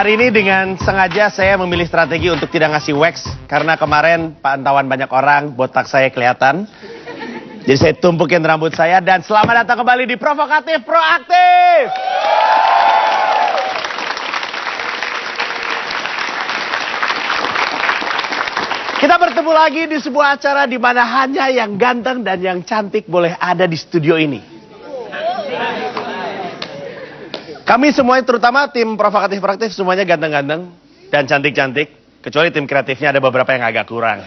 Hari ini dengan sengaja saya memilih strategi untuk tidak ngasih wax. Karena kemarin pantauan banyak orang, botak saya kelihatan. Jadi saya tumpukin rambut saya dan selamat datang kembali di Provokatif Proaktif. Kita bertemu lagi di sebuah acara di mana hanya yang ganteng dan yang cantik boleh ada di studio ini. Kami semuanya, terutama tim Provokatif Proaktif, semuanya ganteng-ganteng dan cantik-cantik. Kecuali tim kreatifnya ada beberapa yang agak kurang.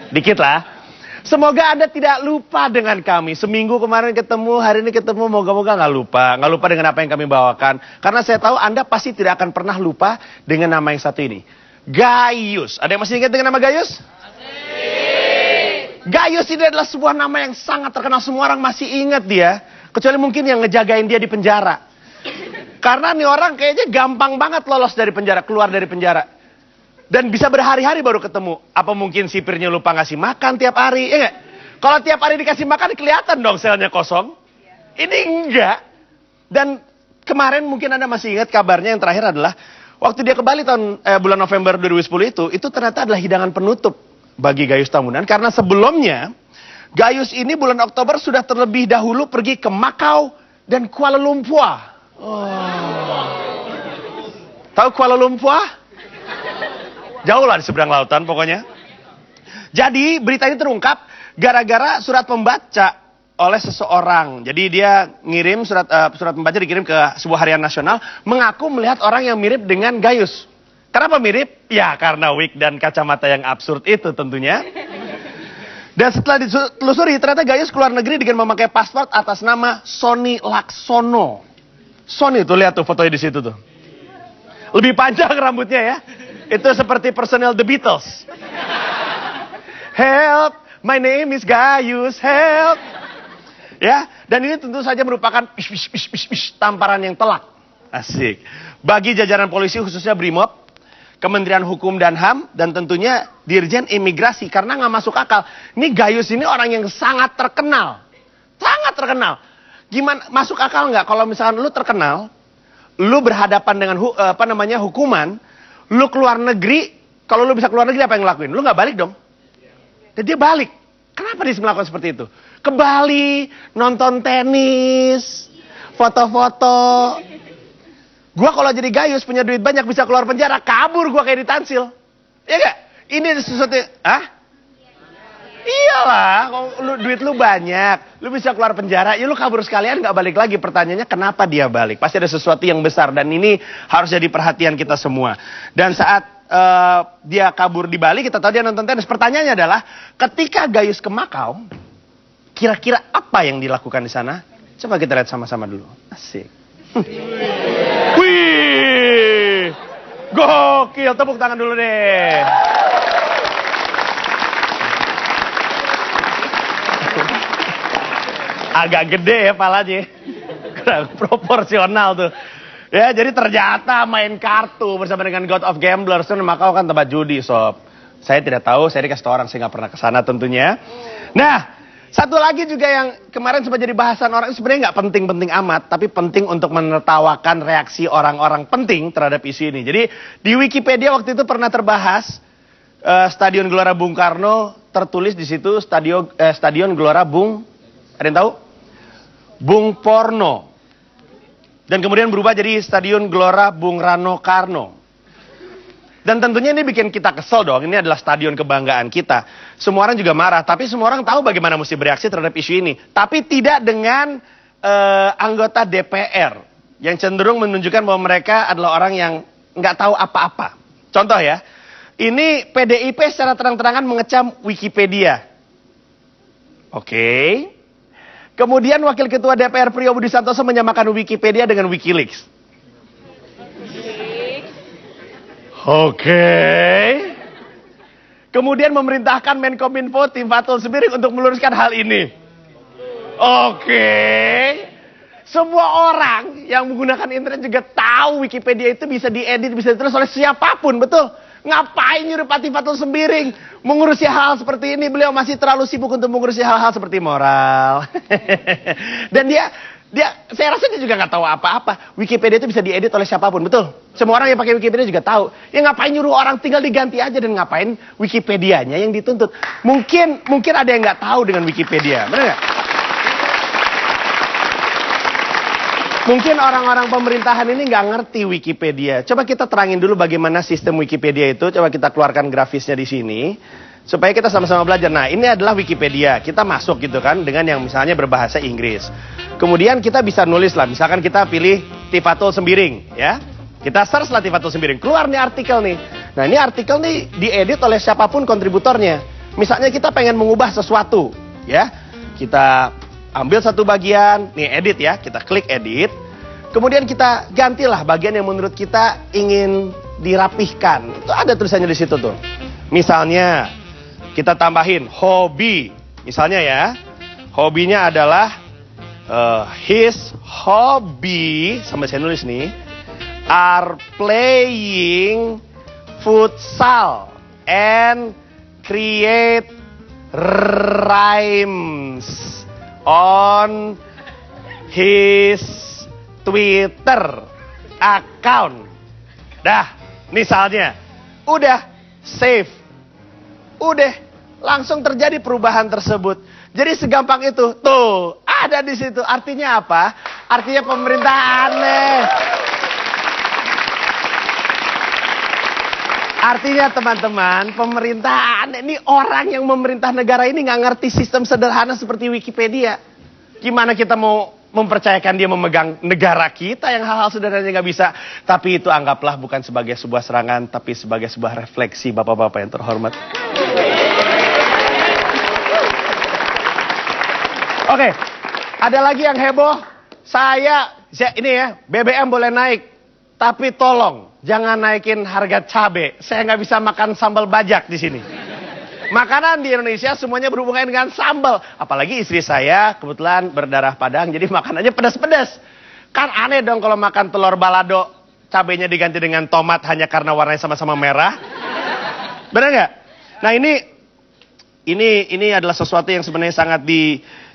Dikit lah. Semoga Anda tidak lupa dengan kami. Seminggu kemarin ketemu, hari ini ketemu, moga-moga nggak lupa. Nggak lupa dengan apa yang kami bawakan. Karena saya tahu Anda pasti tidak akan pernah lupa dengan nama yang satu ini. Gayus. Ada yang masih ingat dengan nama Gayus? Gayus ini adalah sebuah nama yang sangat terkenal. Semua orang masih ingat dia. Kecuali mungkin yang ngejagain dia di penjara. Karena nih orang kayaknya gampang banget lolos dari penjara, keluar dari penjara. Dan bisa berhari-hari baru ketemu. Apa mungkin sipirnya lupa ngasih makan tiap hari? Ya nggak? Kalau tiap hari dikasih makan kelihatan dong selnya kosong. Ini enggak. Dan kemarin mungkin Anda masih ingat kabarnya yang terakhir adalah waktu dia ke Bali bulan November 2010 itu ternyata adalah hidangan penutup bagi Gayus Tambunan. Karena sebelumnya Gayus ini bulan Oktober sudah terlebih dahulu pergi ke Macau dan Kuala Lumpur. Tahu Kuala Lumpur? Jauh lah di seberang lautan pokoknya. Jadi berita ini terungkap gara-gara surat pembaca oleh seseorang. Jadi dia ngirim surat pembaca dikirim ke sebuah harian nasional mengaku melihat orang yang mirip dengan Gayus. Kenapa mirip? Ya karena wig dan kacamata yang absurd itu tentunya. Dan setelah ditelusuri ternyata Gayus keluar negeri dengan memakai paspor atas nama Sony Laksono. Sony tuh lihat tuh fotonya di situ tuh. Lebih panjang rambutnya ya. Itu seperti personel The Beatles. Help, my name is Gayus, help. Ya, dan ini tentu saja merupakan tamparan yang telak. Asik. Bagi jajaran polisi khususnya Brimob, Kementerian Hukum dan HAM, dan tentunya Dirjen Imigrasi. Karena nggak masuk akal. Ini Gayus ini orang yang sangat terkenal. Sangat terkenal. Gimana, masuk akal nggak kalau misalkan lu terkenal, lu berhadapan dengan hukuman, lu keluar negeri, kalau lu bisa keluar negeri apa yang ngelakuin? Lu nggak balik dong. Dan dia balik. Kenapa dia melakukan seperti itu? Ke Bali, nonton tenis, foto-foto. Gua kalau jadi Gayus punya duit banyak bisa keluar penjara, kabur gua kayak ditansil. Iya nggak? Ini sesuatu. Hah? Iyalah, duit lu banyak, lu bisa keluar penjara, ya lu kabur sekalian nggak balik lagi. Pertanyaannya kenapa dia balik? Pasti ada sesuatu yang besar dan ini harus jadi perhatian kita semua. Dan saat dia kabur di Bali, kita tahu dia nonton tenis. Pertanyaannya adalah, ketika Gayus ke Macau, kira-kira apa yang dilakukan di sana? Coba kita lihat sama-sama dulu. Asik. Wih, gokil, tepuk tangan dulu deh. Agak gede ya palanya. Proporsional tuh. Ya, jadi ternyata main kartu bersama dengan God of Gamblers. Macau kan tempat judi, sob. Saya tidak tahu, saya dikasih tahu orang, saya nggak pernah ke sana tentunya. Nah, satu lagi juga yang kemarin sempat jadi bahasan orang, sebenarnya nggak penting-penting amat, tapi penting untuk menertawakan reaksi orang-orang penting terhadap isu ini. Jadi di Wikipedia waktu itu pernah terbahas Stadion Gelora Bung Karno, tertulis di situ Stadion Gelora Bung, ada yang tahu? Bung Porno. Dan kemudian berubah jadi Stadion Gelora Bung Rano Karno. Dan tentunya ini bikin kita kesel dong. Ini adalah stadion kebanggaan kita. Semua orang juga marah. Tapi semua orang tahu bagaimana mesti bereaksi terhadap isu ini. Tapi tidak dengan anggota DPR. Yang cenderung menunjukkan bahwa mereka adalah orang yang nggak tahu apa-apa. Contoh ya. Ini PDIP secara terang-terangan mengecam Wikipedia. Oke. Kemudian Wakil Ketua DPR Priyo Budi Santoso menyamakan Wikipedia dengan Wikileaks. Oke. Kemudian memerintahkan Menkominfo tim Fatul Sembiring untuk meluruskan hal ini. Oke. Semua orang yang menggunakan internet juga tahu Wikipedia itu bisa diedit, bisa ditulis oleh siapapun, betul? Ngapain nyuruh Pak Fatul Sembiring mengurusi hal seperti ini? Beliau masih terlalu sibuk untuk mengurusi hal-hal seperti moral. Dan dia Saya rasa dia juga nggak tahu apa-apa. Wikipedia itu bisa diedit oleh siapapun, betul? Semua orang yang pakai Wikipedia juga tahu. Ya ngapain nyuruh orang, tinggal diganti aja, dan ngapain Wikipedianya yang dituntut? Mungkin ada yang nggak tahu dengan Wikipedia, benar nggak? Mungkin orang-orang pemerintahan ini nggak ngerti Wikipedia. Coba kita terangin dulu bagaimana sistem Wikipedia itu. Coba kita keluarkan grafisnya di sini. Supaya kita sama-sama belajar. Nah, ini adalah Wikipedia. Kita masuk gitu kan dengan yang misalnya berbahasa Inggris. Kemudian kita bisa nulis lah. Misalkan kita pilih Tifatul Sembiring, ya. Kita search lah Tifatul Sembiring. Keluar nih artikel nih. Nah, ini artikel nih diedit oleh siapapun kontributornya. Misalnya kita pengen mengubah sesuatu, ya. Kita ambil satu bagian, nih edit ya. Kita klik edit. Kemudian kita gantilah bagian yang menurut kita ingin dirapihkan. Itu ada tulisannya di situ tuh. Misalnya kita tambahin hobi, misalnya ya, hobinya adalah his hobby, sampai saya nulis nih, are playing futsal and create rhymes on his Twitter account. Dah, misalnya, udah save, udah. Langsung terjadi perubahan tersebut. Jadi segampang itu. Tuh, ada di situ. Artinya apa? Artinya pemerintah aneh. Artinya teman-teman, pemerintah aneh. Ini orang yang memerintah negara ini nggak ngerti sistem sederhana seperti Wikipedia. Gimana kita mau mempercayakan dia memegang negara kita yang hal-hal sederhana nggak bisa. Tapi itu anggaplah bukan sebagai sebuah serangan, tapi sebagai sebuah refleksi bapak-bapak yang terhormat. Oke, ada lagi yang heboh. Ini ya, BBM boleh naik, tapi tolong jangan naikin harga cabai. Saya nggak bisa makan sambal bajak di sini. Makanan di Indonesia semuanya berhubungan dengan sambal. Apalagi istri saya kebetulan berdarah Padang, jadi makanannya pedas-pedas. Kan aneh dong kalau makan telur balado, cabainya diganti dengan tomat hanya karena warnanya sama-sama merah. Benar nggak? Nah ini adalah sesuatu yang sebenarnya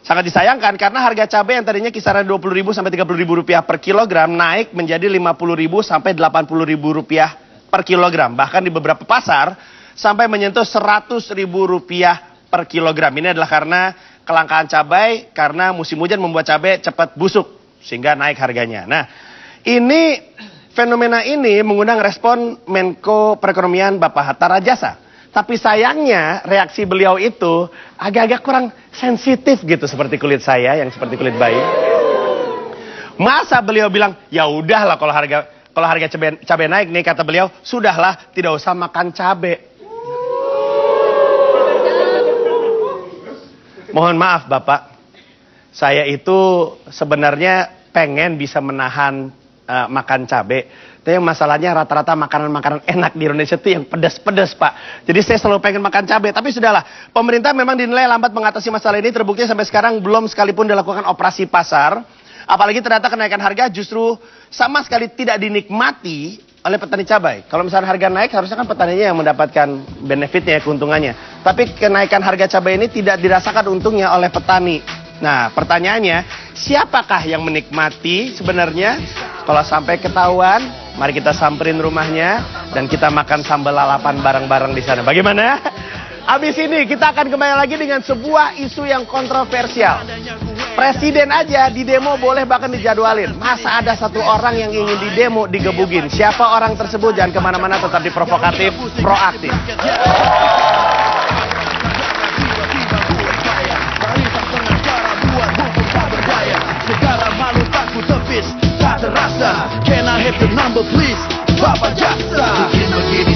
sangat disayangkan, karena harga cabai yang tadinya kisaran Rp20.000 sampai Rp30.000 per kilogram naik menjadi Rp50.000 sampai Rp80.000 per kilogram. Bahkan di beberapa pasar sampai menyentuh Rp100.000 per kilogram. Ini adalah karena kelangkaan cabai, karena musim hujan membuat cabai cepat busuk sehingga naik harganya. Nah, fenomena ini mengundang respon Menko Perekonomian Bapak Hatta Rajasa. Tapi sayangnya reaksi beliau itu agak-agak kurang sensitif gitu, seperti kulit saya yang seperti kulit bayi. Masa beliau bilang, ya udahlah kalau harga cabai naik nih, kata beliau, sudahlah tidak usah makan cabai. Mohon maaf Bapak, saya itu sebenarnya pengen bisa menahan makan cabai. Tapi masalahnya rata-rata makanan-makanan enak di Indonesia itu yang pedas-pedas Pak. Jadi saya selalu pengen makan cabai. Tapi sudahlah, pemerintah memang dinilai lambat mengatasi masalah ini. Terbukti sampai sekarang belum sekalipun dilakukan operasi pasar. Apalagi ternyata kenaikan harga justru sama sekali tidak dinikmati oleh petani cabai. Kalau misalnya harga naik, harusnya kan petaninya yang mendapatkan benefitnya, keuntungannya. Tapi kenaikan harga cabai ini tidak dirasakan untungnya oleh petani. Nah, pertanyaannya, siapakah yang menikmati sebenarnya? Kalau sampai ketahuan, mari kita samperin rumahnya dan kita makan sambal lalapan bareng-bareng di sana. Bagaimana? Habis ini kita akan kembali lagi dengan sebuah isu yang kontroversial. Presiden aja di demo boleh bahkan dijadwalin. Masa ada satu orang yang ingin di demo digebugin? Siapa orang tersebut? Jangan kemana-mana, tetap di Provokatif, proaktif.